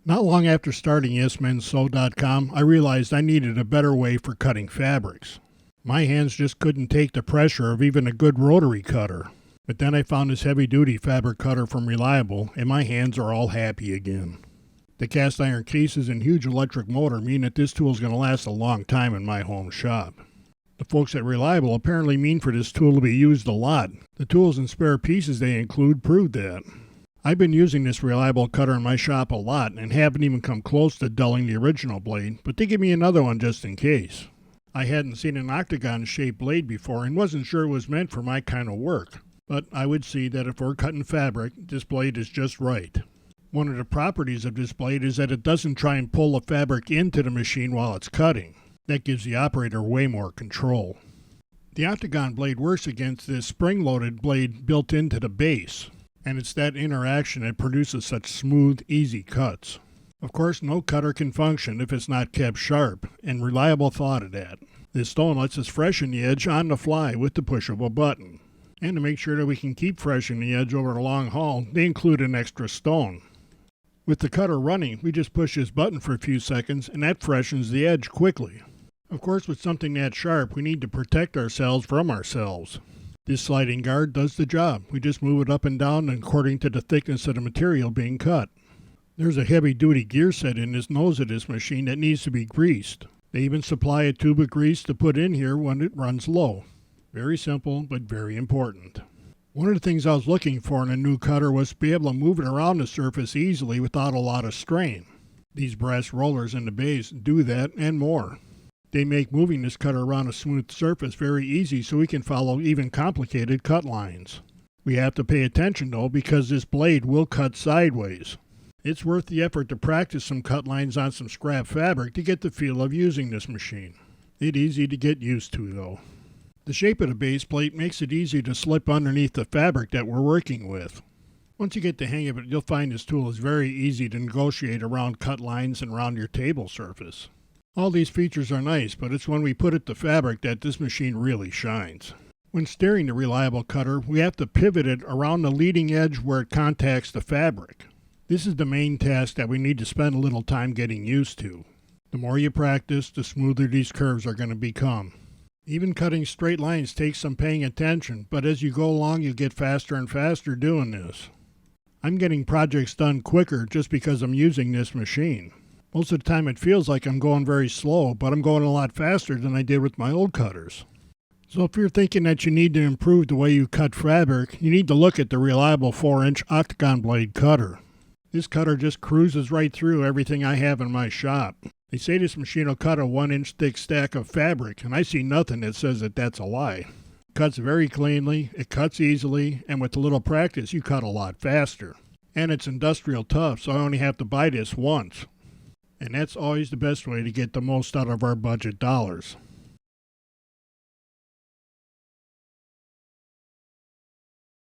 Not long after starting YesMenSew.com, I realized I needed a better way for cutting fabrics. My hands just couldn't take the pressure of even a good rotary cutter. But then I found this heavy-duty fabric cutter from Reliable, and my hands are all happy again. The cast iron cases and huge electric motor mean that this tool is going to last a long time in my home shop. The folks at Reliable apparently mean for this tool to be used a lot. The tools and spare pieces they include prove that. I've been using this Reliable cutter in my shop a lot and haven't even come close to dulling the original blade, but they give me another one just in case. I hadn't seen an octagon-shaped blade before and wasn't sure it was meant for my kind of work, but I would see that if we're cutting fabric, this blade is just right. One of the properties of this blade is that it doesn't try and pull the fabric into the machine while it's cutting. That gives the operator way more control. The Octagon blade works against this spring-loaded blade built into the base, and it's that interaction that produces such smooth, easy cuts. Of course, no cutter can function if it's not kept sharp, and Reliable thought of that. This stone lets us freshen the edge on the fly with the push of a button. And to make sure that we can keep freshening the edge over the long haul, they include an extra stone. With the cutter running, we just push this button for a few seconds, and that freshens the edge quickly. Of course, with something that sharp, we need to protect ourselves from ourselves. This sliding guard does the job. We just move it up and down according to the thickness of the material being cut. There's a heavy-duty gear set in this nose of this machine that needs to be greased. They even supply a tube of grease to put in here when it runs low. Very simple, but very important. One of the things I was looking for in a new cutter was to be able to move it around the surface easily without a lot of strain. These brass rollers in the base do that and more. They make moving this cutter around a smooth surface very easy so we can follow even complicated cut lines. We have to pay attention though because this blade will cut sideways. It's worth the effort to practice some cut lines on some scrap fabric to get the feel of using this machine. It's easy to get used to though. The shape of the base plate makes it easy to slip underneath the fabric that we're working with. Once you get the hang of it, you'll find this tool is very easy to negotiate around cut lines and around your table surface. All these features are nice, but it's when we put it to fabric that this machine really shines. When steering the Reliable cutter, we have to pivot it around the leading edge where it contacts the fabric. This is the main task that we need to spend a little time getting used to. The more you practice, the smoother these curves are going to become. Even cutting straight lines takes some paying attention, but as you go along you get faster and faster doing this. I'm getting projects done quicker just because I'm using this machine. Most of the time it feels like I'm going very slow, but I'm going a lot faster than I did with my old cutters. So if you're thinking that you need to improve the way you cut fabric, you need to look at the Reliable 4-inch Octagon blade cutter. This cutter just cruises right through everything I have in my shop. They say this machine will cut a 1-inch thick stack of fabric, and I see nothing that says that that's a lie. It cuts very cleanly, it cuts easily, and with a little practice you cut a lot faster. And it's industrial tough, so I only have to buy this once. And that's always the best way to get the most out of our budget dollars.